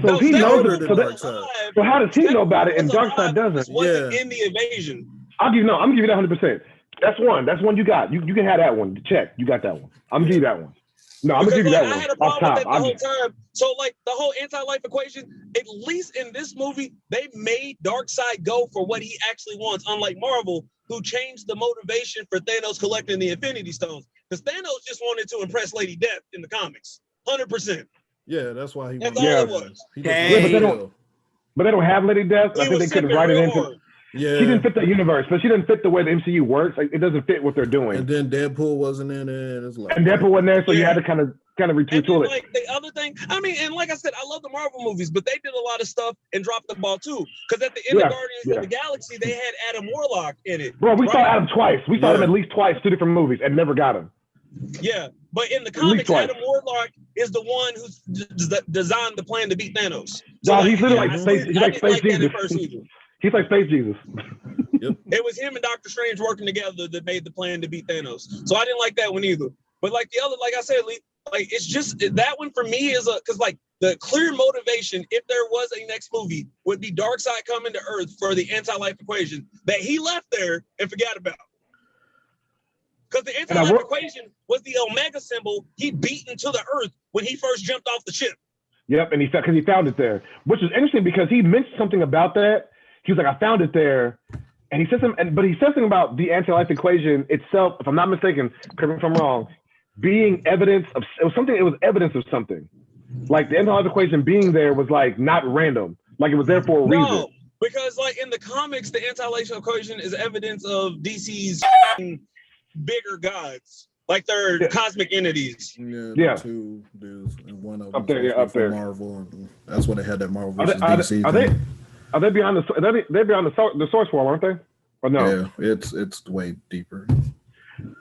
So he knows it. So how does he know about it and Darkseid doesn't? Wasn't in the invasion. I'm gonna give you that 100%. That's one you got. You can have that one. Check. You got that one. I'm gonna give you that one. No, I'm gonna give you that one. I had a problem with that the whole time. So like the whole anti-life equation, at least in this movie, they made Darkseid go for what he actually wants, unlike Marvel, who changed the motivation for Thanos collecting the Infinity Stones. Because Thanos just wanted to impress Lady Death in the comics. 100%. Yeah, that's why he That's all it was. But they don't have Lady Death. I think they could write it into. Yeah, she didn't fit the universe, but she didn't fit the way the MCU works. Like, it doesn't fit what they're doing. And then Deadpool wasn't in it. And Deadpool wasn't there, so you had to kind of kind of And retool then, it. like the other thing, I mean, and like I said, I love the Marvel movies, but they did a lot of stuff and dropped the ball too. Because at the end of Guardians of the Galaxy, they had Adam Warlock in it. Bro, we saw Adam twice. We saw him at least twice, 2 different movies, and never got him. Yeah, but in the comics, Adam Warlock is the one who designed the plan to beat Thanos. So he's literally like Space Jesus. He's like Space Jesus. Yep. It was him and Doctor Strange working together that made the plan to beat Thanos. So I didn't like that one either. But like the other, like I said, like it's just that one for me is because like the clear motivation, if there was a next movie, would be Darkseid coming to Earth for the anti-life equation that he left there and forgot about. Because the anti-life equation was the Omega symbol he beat into the Earth when he first jumped off the ship. Yep, and he found it there, which is interesting because he mentioned something about that. He was like, I found it there. And he said but he said something about the anti-life equation itself, if I'm not mistaken, correct me if I'm wrong, being evidence of evidence of something. Like the anti-life equation being there was like not random. Like it was there for a reason. No, because like in the comics, the anti-life equation is evidence of DC's bigger gods. Like they're cosmic entities. Yeah. 2 dudes and one of them up there. Marvel. And that's why they had that Marvel versus DC. Are they behind the source wall, aren't they? Or no? Yeah, it's way deeper.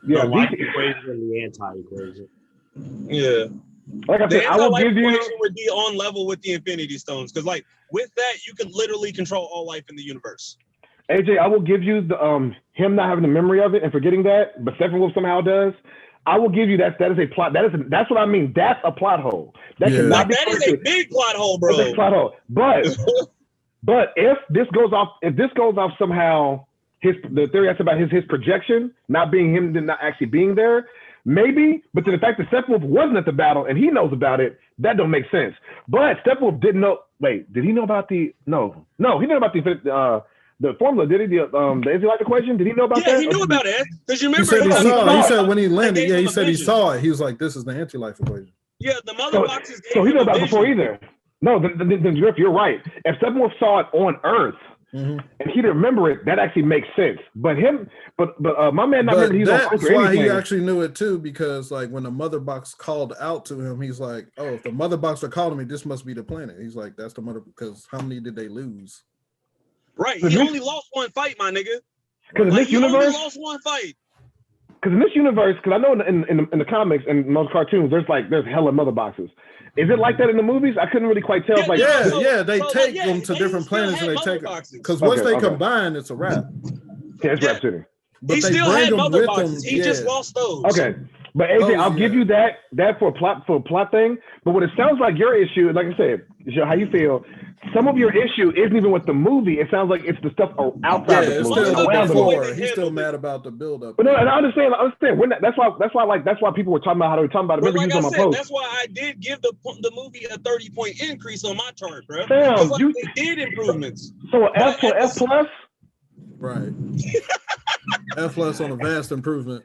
Yeah, the life equation and the anti-equation. Yeah. Like I said, I will give you would be on level with the Infinity Stones because, like, with that you can literally control all life in the universe. AJ, I will give you the him not having the memory of it and forgetting that, but Steppenwolf somehow does. I will give you that is a plot. That's what I mean. That's a plot hole. That cannot be. That is a big plot hole, bro. That's a plot hole. But if this goes off somehow, the theory that's about his projection not being him, not actually being there, maybe. But then the fact that Steppenwolf wasn't at the battle and he knows about it, that don't make sense. But Steppenwolf didn't know. Wait, did he know about the? No, he knew about the formula. Did he? The anti-life equation? Did he know about that? Yeah, he knew about it. Because you remember he said when he landed. Yeah, he said he saw it. He was like, "This is the anti-life equation." Yeah, the mother boxes. So he knew about it before either. No, then Griff, you're right. If Steppenwolf saw it on Earth and he didn't remember it, that actually makes sense. But my man not remember he's on Earth. That's why he actually knew it too, because like when the mother box called out to him, he's like, "Oh, if the mother box are calling me, this must be the planet." He's like, "That's the mother," because how many did they lose? Right, he only lost one fight, my nigga. Because in this universe, he only lost one fight. Because in this universe, because I know in the comics and most cartoons, there's hella mother boxes. Is it like that in the movies? I couldn't really quite tell. They take them to different planets and they take them. Because once they combine, it's a wrap. Yeah, it's Rap City. But he still had mother boxes. He just lost those. Okay. But AJ, I'll give you that for a plot thing. But what it sounds like your issue, like I said, how you feel. Some of your issue isn't even with the movie. It sounds like it's the stuff outside the movie. Around the movie. He's still mad about the buildup. But no, and I understand. That's why people were talking about how they were talking about it. Remember, like I said, that's why I did give the movie a 30-point increase on my chart, bro. Damn, like they did improvements. So F plus. Right. F plus on a vast improvement.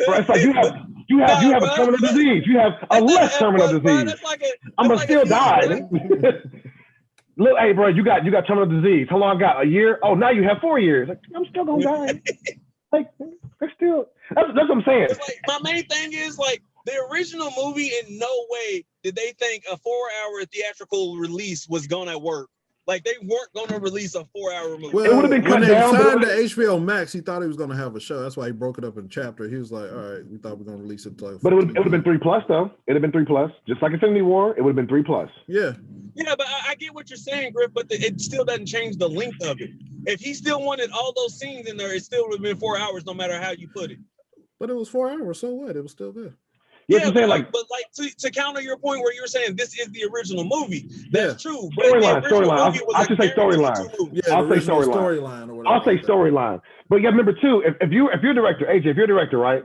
Bro, it's like you have a terminal disease. You have a less terminal disease. I'm gonna still die. Look, hey, bro, you got terminal disease. How long I got? A year? Oh, now you have 4 years. Like, I'm still gonna die. Like, that's what I'm saying. It's like, my main thing is like the original movie. In no way did they think a 4-hour theatrical release was gonna work. Like they weren't gonna release a 4-hour movie. Well, it would have been cut when they down, signed to HBO Max, he thought he was gonna have a show. That's why he broke it up in chapter. He was like, "All right, we thought we were gonna release it." But it would have been 3+ though. It'd have been 3+, just like Infinity War. It would have been 3+. Yeah. Yeah, but I get what you're saying, Griff. But it still doesn't change the length of it. If he still wanted all those scenes in there, it still would have been 4 hours, no matter how you put it. But it was 4 hours. So what? It was still there. Yeah, but to counter your point where you're saying this is the original movie, that's true. Storyline. I'll just say storyline. Yeah, I'll say storyline or whatever. I'll say storyline. But you got to remember too, if you're a director, AJ, if you're a director, right,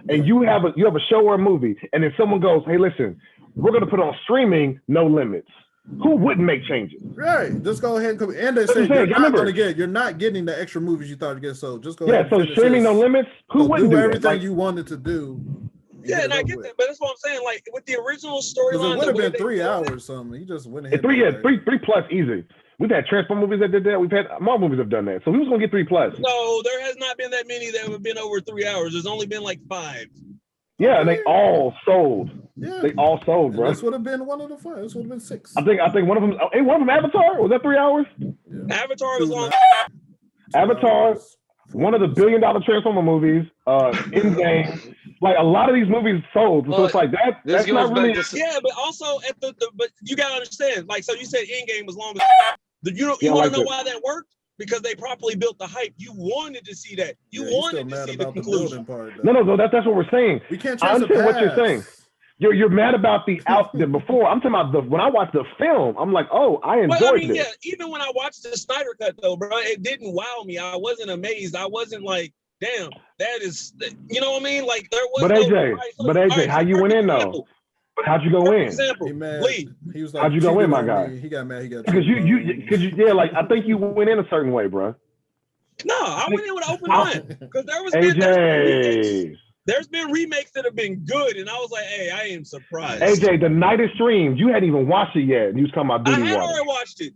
and you have a show or a movie, and then someone goes, "Hey, listen, we're gonna put on streaming, no limits." Who wouldn't make changes? Right. Just go ahead and come. And they say you're not getting the extra movies you thought you get. So just go ahead. Yeah. So streaming, no limits. Who wouldn't do everything you wanted to do? Yeah, and I get that, but that's what I'm saying. Like with the original storyline, it would have been 3 hours. Something. He just went ahead. 3+ easy. We've had Transform movies that did that. We've had Marvel movies have done that. So who's gonna get 3+? No, there has not been that many that have been over 3 hours. There's only been like 5. Yeah, and they all sold. Yeah, they all sold, bro. This would have been one of the 5. This would have been 6. I think one of them. Hey, one of them Avatar. Was that 3 hours? Yeah. Avatar was long. Avatar, one of the $1 billion Transformer movies. Endgame. Like a lot of these movies sold, so it's like that. That's not really. Yeah, but also at but you gotta understand. Like, so you said Endgame was long. You want to know why that worked? Because they properly built the hype. You wanted to see that. You wanted to see the conclusion. No. That's what we're saying. We can't I understand what you're saying. You're mad about the before. I'm talking about when I watched the film. I'm like, oh, I enjoyed it. Yeah. Even when I watched the Snyder Cut, though, bro, it didn't wow me. I wasn't amazed. I wasn't like, damn, that is, you know what I mean? Like there was. But AJ, how you went in though? How'd you go in? He was like, how'd you go in, my guy? He got mad. He got because you like I think you went in a certain way, bro. No, I went in with an open mind because there was AJ. There's been remakes that have been good, and I was like, hey, I am surprised. AJ, the night is streamed. You hadn't even watched it yet. You was talking about Duty Water. I had already watched it.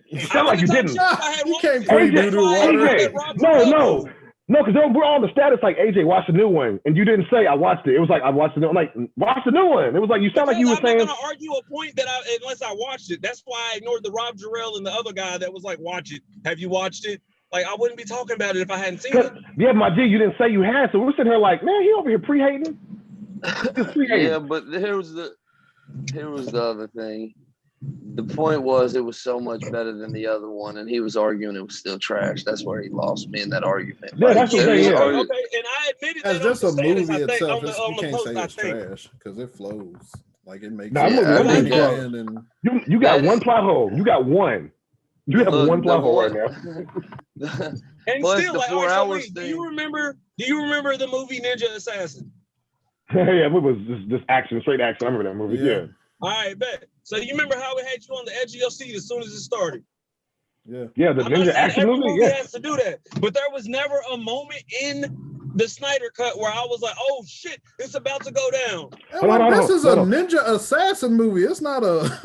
You sound like you didn't. You can't play Duty Water. AJ, no, because we're all on the status like AJ watched the new one, and you didn't say I watched it. It was like I watched the new one. Like watch the new one. It was like you sound like you were saying. I'm not gonna argue a point that unless I watched it. That's why I ignored the Rob Jarrell and the other guy that was like, watch it. Have you watched it? Like I wouldn't be talking about it if I hadn't seen it. Yeah, my G, you didn't say you had, so we're sitting here like, man, he over here pre-hating. Yeah, but here was the other thing. The point was it was so much better than the other one, and he was arguing it was still trash. That's where he lost me in that argument. Yeah, that's what okay, and I admitted that. As just a movie itself, you can't say it's trash because it flows. Like it makes sense. You got one plot hole. You got one. You have one plot hole right now. And still, like, do you remember the movie Ninja Assassin? Yeah, it was just action, straight action. I remember that movie. Yeah. All right, bet. So you remember how it had you on the edge of your seat as soon as it started? Yeah. Yeah, the Ninja action movie. Yeah, has to do that. But there was never a moment in the Snyder Cut where I was like, "Oh shit, it's about to go down." This is a Ninja Assassin movie. It's not a.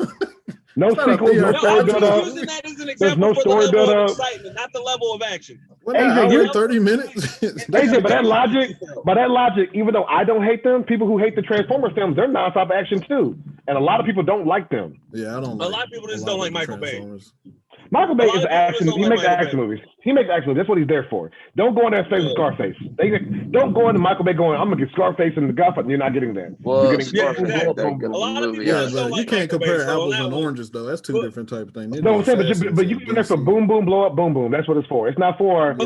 No sequel, no story build up. Using that as an example for the level of excitement, not the level of action. AJ, you're 30 minutes. AJ, by that logic, even though I don't hate them, people who hate the Transformers films, they're nonstop action too, and a lot of people don't like them. Yeah, I don't. A lot of people just don't like Michael Bay. Michael Bay is action. He makes action movies. He makes action movies. That's what he's there for. Don't go in there and face with Scarface. Don't go into Michael Bay going, I'm gonna get Scarface and the Godfather. You're not getting that. Well, you're getting a lot of people but you can't compare apples and oranges though. That's two different type of things. No, I'm saying, but you go in there for boom, boom, blow up, boom, boom. That's what it's for. It's not for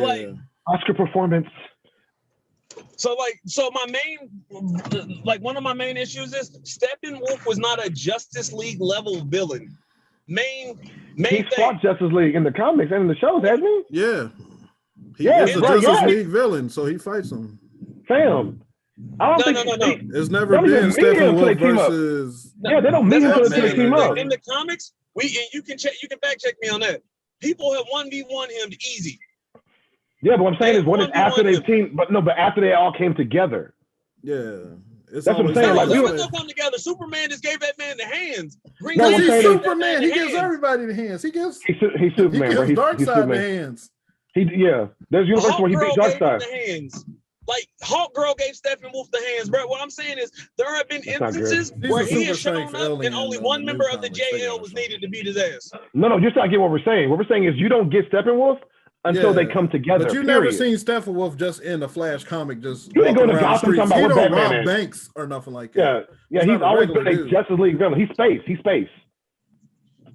Oscar performance. So my main, one of my main issues is Steppenwolf was not a Justice League level villain. He's fought Justice League in the comics and in the shows, hasn't he? Yeah. He is a Justice League villain, so he fights him. Sam. I don't think it's never been Steppenwolf versus. Yeah, they don't meet him until they team up. In the comics, you can fact check me on that. People have 1v1 him easy. Yeah, but what I'm saying is, what is after they team? But after they all came together. Yeah. That's what I'm saying. Like, we still come together. Superman just gave that man the hands. He's Superman. He gives everybody the hands. He's Superman. He gives Darkseid the hands. There's universe where he beat Darkseid. The hands. Like Hawk Girl gave Steppenwolf the hands, bro. What I'm saying is there have been instances where he has shown up and only one member of the JL was needed to beat his ass. No, you're not getting what we're saying. What we're saying is you don't get Steppenwolf until they come together. But you've never seen Steppenwolf just in a Flash comic, just you ain't going to Gotham talking about what Batman rob banks or nothing like that. Yeah, he's always been a Justice League villain. He's space.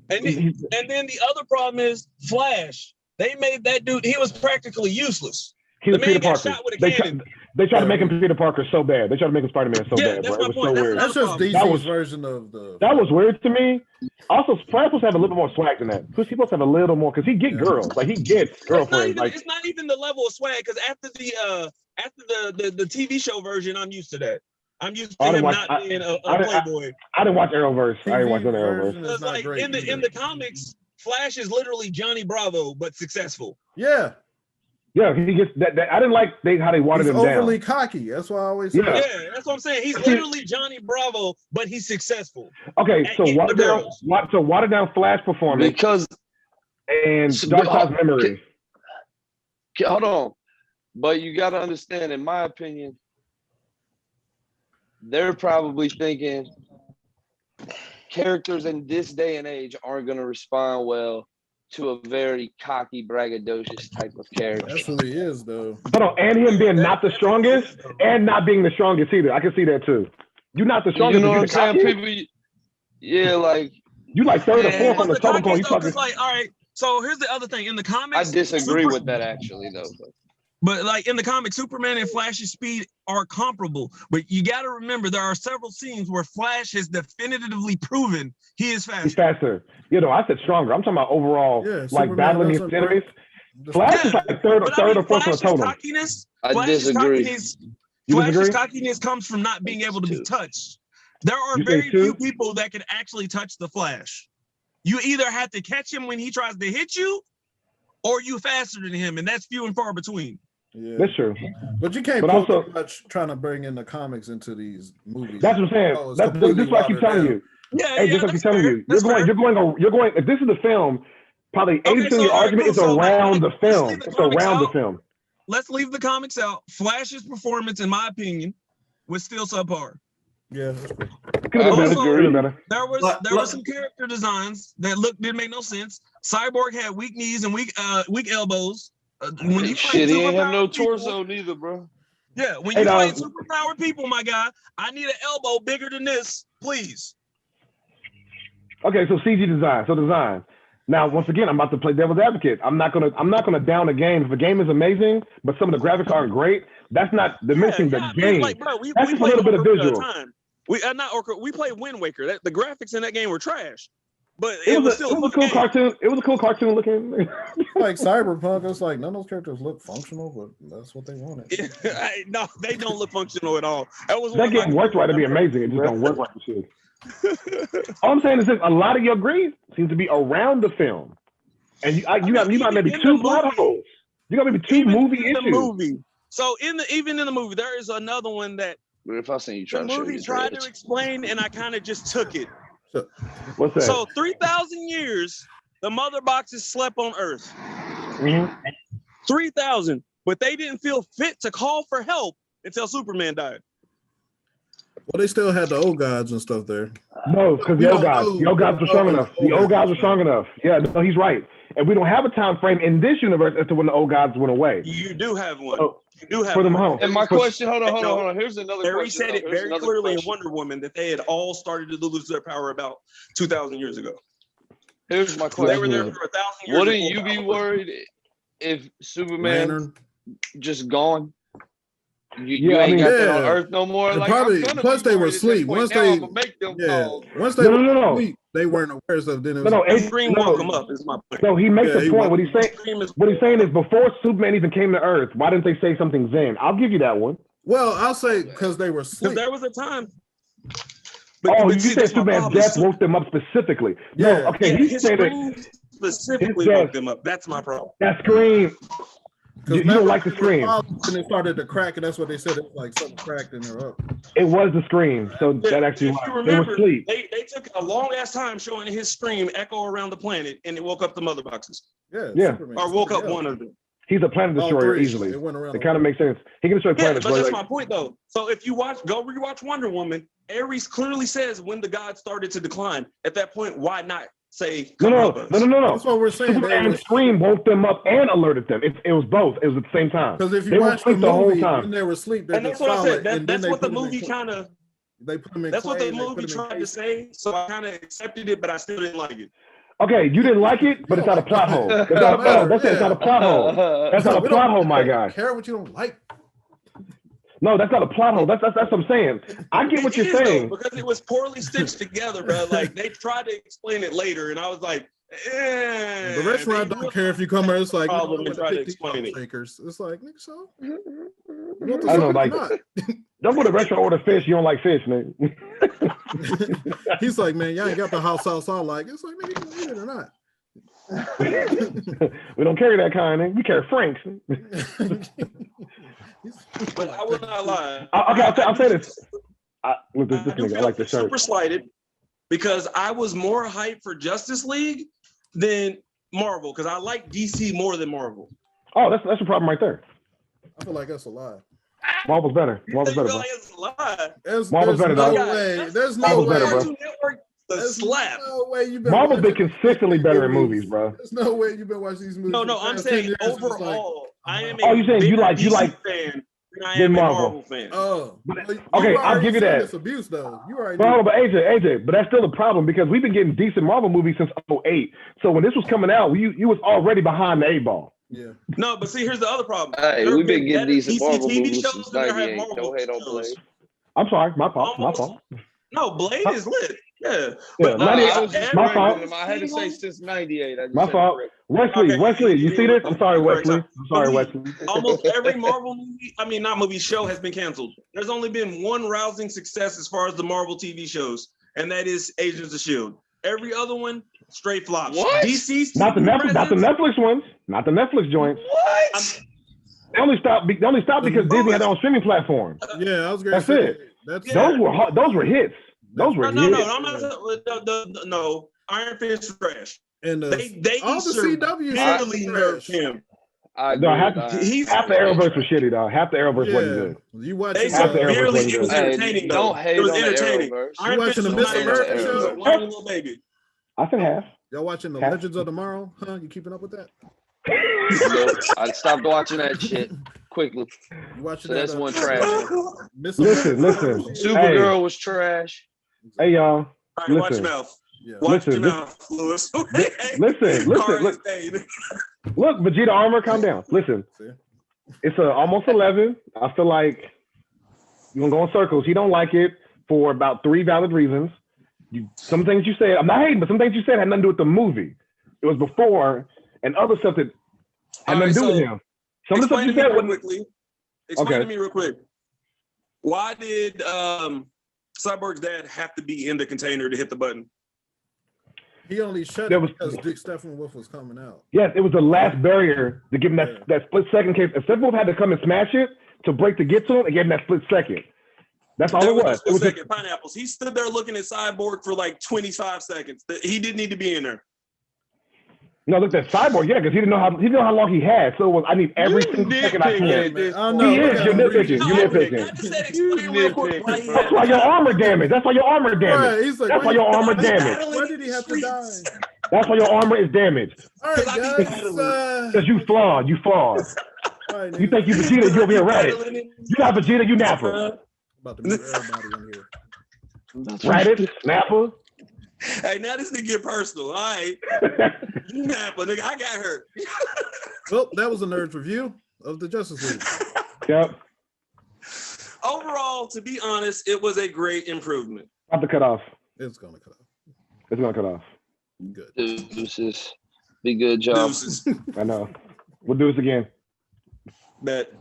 And then the other problem is Flash. They made that dude. He was practically useless. He was Peter Parker. They tried to make him Peter Parker so bad. They tried to make him Spider-Man so bad, bro. It was so weird. That's just DC's version of the. That was weird to me. Also, Flash supposed to have a little bit more swag than that. He's supposed to have a little more because he get girls. Like he gets girlfriends. It's not even the level of swag because after the TV show version, I'm used to that. I'm used to him not being a playboy. I didn't watch Arrowverse. I didn't watch none of Arrowverse. Because like in the comics, Flash is literally Johnny Bravo but successful. Yeah. Yeah, he gets that. I didn't like how they watered him down. He's overly cocky. That's why I always say. Yeah, that's what I'm saying. He's literally Johnny Bravo, but he's successful. Okay, so watered down Flash performance and Darkseid's memory. Hold on, but you got to understand. In my opinion, they're probably thinking characters in this day and age aren't going to respond well to a very cocky, braggadocious type of character. That's who he is, though. Hold on, and him being not the strongest and not being the strongest either. I can see that too. You're not the strongest. You know what I'm saying? People, yeah, like you like third or fourth on the totem pole. You fucking like, all right. So here's the other thing in the comics. I disagree with that actually, though. But like in the comics, Superman and Flash's speed are comparable. But you got to remember, there are several scenes where Flash has definitively proven he is faster. He's faster. You know, I said stronger. I'm talking about overall, like Superman battling his enemies. Flash is like third or fourth on the totem. I disagree. Flash's cockiness comes from not being able to be touched. There are very few people that can actually touch the Flash. You either have to catch him when he tries to hit you, or you faster than him, and that's few and far between. Yeah, that's true. But you can't put also much trying to bring in the comics into these movies. That's what I'm saying. This is what I keep telling you. Yeah, just like I'm telling you. You're going. If this is the film, probably 80% of your argument is around the film. It's around the film. Let's leave the comics out. Flash's performance, in my opinion, was still subpar. Yeah, there was some character designs that didn't make no sense. Cyborg had weak knees and weak elbows. When you shit, he ain't have no torso neither, bro. Yeah, when you play superpowered people, my guy, I need an elbow bigger than this, please. Okay, so CG design. So design. Now, once again, I'm about to play devil's advocate. I'm not gonna down a game. If a game is amazing, but some of the graphics aren't great, that's not diminishing the game. Like, bro, we that's just a little bit of visual. We played Wind Waker. The graphics in that game were trash. But it was a cool cartoon. It was a cool cartoon looking. Like Cyberpunk, it's like none of those characters look functional, but that's what they wanted. No, they don't look functional at all. That game worked right to be amazing. It just don't work like it should. All I'm saying is that a lot of your grades seem to be around the film, and you got maybe two plot holes. You got maybe two movie issues. So even in the movie, there is another one that if I seen you try the movie tried to explain, and I kind of just took it. What's that? So 3,000 years, the mother boxes slept on Earth. 3,000, but they didn't feel fit to call for help until Superman died. Well, they still had the old gods and stuff there. No, because the old gods were strong enough. The old gods were strong enough. Yeah, no, he's right. And we don't have a time frame in this universe as to when the old gods went away. You do have one. You do have for them home. And my question, hold on. Here's another question. Barry said it very clearly in Wonder Woman that they had all started to lose their power about 2,000 years ago. Here's my question. They were there for 1,000 years. Wouldn't you be worried if Superman just gone? You ain't got that on Earth no more. Like, probably, plus they were asleep. Once they sleep, they weren't aware of stuff. Then it was Scream woke them up. Is my point. No, he makes a point. What he's saying is before Superman even came to Earth, why didn't they say something then? I'll give you that one. Well, I'll say because they were asleep. There was a time. You said Superman's death woke them up specifically. Yeah. No, okay. He's saying that specifically woke them up. That's my problem. That scream. You don't like the scream. And it started to crack, and that's what they said. It was like something cracked in their up. It was the scream. So that actually was. They were asleep. They took a long ass time showing his scream echo around the planet, and it woke up the mother boxes. Yeah. Superman. Or woke up one of them. He's a planet destroyer easily. It kind of makes sense. He can destroy planets. But that's my point, though. So if you go rewatch Wonder Woman, Ares clearly says when the gods started to decline. At that point, why not say no? That's what we're saying. Superman's scream woke them up and alerted them. It was both. It was at the same time. Because if you watch the movie, when they were asleep, and that's what I said. That's what the movie kind of. They put them in. That's what the movie tried to say. So I kind of accepted it, but I still didn't like it. Okay, you didn't like it, but it's not a plot hole. That's not a plot hole. That's not a plot hole, my guy. Care what you don't like. No, that's not a plot hole. That's what I'm saying. I get what you're saying. Though, because it was poorly stitched together, bro. Like they tried to explain it later, and I was like, The restaurant don't care if you come here. It's like try to explain it. Shakers. It's like, nigga, so I don't like it. Don't go to the restaurant order fish. You don't like fish, man. He's like, man, y'all ain't got the hot sauce. I like. It's like, man, you can eat it or not. We don't carry that kind, man. We carry Franks. But I will not lie. I'll say this. With this nigga, I like the shirt. Super slighted because I was more hyped for Justice League than Marvel because I like DC more than Marvel. Oh, that's a problem right there. I feel like that's a lie. Marvel's better. Marvel's better, bro. Marvel's better, no dog. way. There's no way. Better, bro. There's slap. no way you've been. Marvel's been consistently better in movies, bro. There's no way you've been watching these movies. No, I'm saying overall, I am a you saying you like fan than I am a Marvel fan. Oh, okay, I'll give you that. It's abuse, though. You already. But AJ, but that's still a problem because we've been getting decent Marvel movies since 2008. So when this was coming out, you was already behind the 8-ball. Yeah. No, but see, here's the other problem. Hey, we've been getting decent Marvel TV movies shows since than there have 98. Marvel Don't hate on shows. Blade. I'm sorry, my fault. No, Blade is lit. Yeah. Yeah, But, I was just my fault. correcting him. I had to say since 98. My fault. Wesley, you see this? I'm sorry, Wesley. Almost every Marvel movie, not movie, show has been canceled. There's only been one rousing success as far as the Marvel TV shows, and that is Agents of S.H.I.E.L.D. Every other one, straight flops. What? DC, not the Netflix ones, not the Netflix joints. What? They only stopped because Disney had their own streaming platform. Yeah, I was gonna say that's it. Those were hits. Those were hits. No, I'm not. No, Iron Fist trash. And they all the CW barely nerfed him. Half the Arrowverse was shitty, dog. Half the Arrowverse wasn't good. You watching half the Arrowverse wasn't good. It was entertaining, though. Don't hate it was on entertaining. The you watching the Miss America show? Little baby. I said half. Y'all watching the Legends of Tomorrow? Huh? You keeping up with that? I stopped watching that shit quickly. You watching that's that, one trash. Listen. Supergirl was trash. Hey y'all. All right, watch your mouth. Yeah. Watch your mouth, Lewis. Listen. Look, Vegeta armor, calm down. Listen, it's almost 11. I feel like you're gonna go in circles. He don't like it for about 3 valid reasons. Some things you said, I'm not hating, but some things you said had nothing to do with the movie. It was before, and other stuff that had nothing to do with him. Some of the stuff you said wasn't. Explain to me real quick. Why did Cyborg's dad have to be in the container to hit the button? He only shut it because Dick Steppenwolf was coming out. Yes, it was the last barrier to give him that split second case. If Steppenwolf had to come and smash it to break to get to him, it gave him that split second. That's all it was. It was second. Pineapples. He stood there looking at Cyborg for like 25 seconds. He didn't need to be in there. No, look at Cyborg, because he didn't know how long he had. So it was, I need every single second I can. You're nitpicking. That's why your armor damaged. Right, he's like, that's why your armor damaged. Why did he have to die? That's why your armor is damaged. All right, guys. Because you flawed. You Right, you think you Vegeta, you over here Raditz. You not Vegeta, you Nappa. About to move everybody in here. Raditz, Nappa. Hey, now this nigga get personal. All right. You Nappa, nigga. I got hurt. Well, that was a Nerdz review of the Justice League. Yep. Overall, to be honest, it was a great improvement. About to cut off. It's gonna cut off. It's gonna cut off. Good. Deuces. Be good, job. Deuces. I know. We'll do this again. Bet.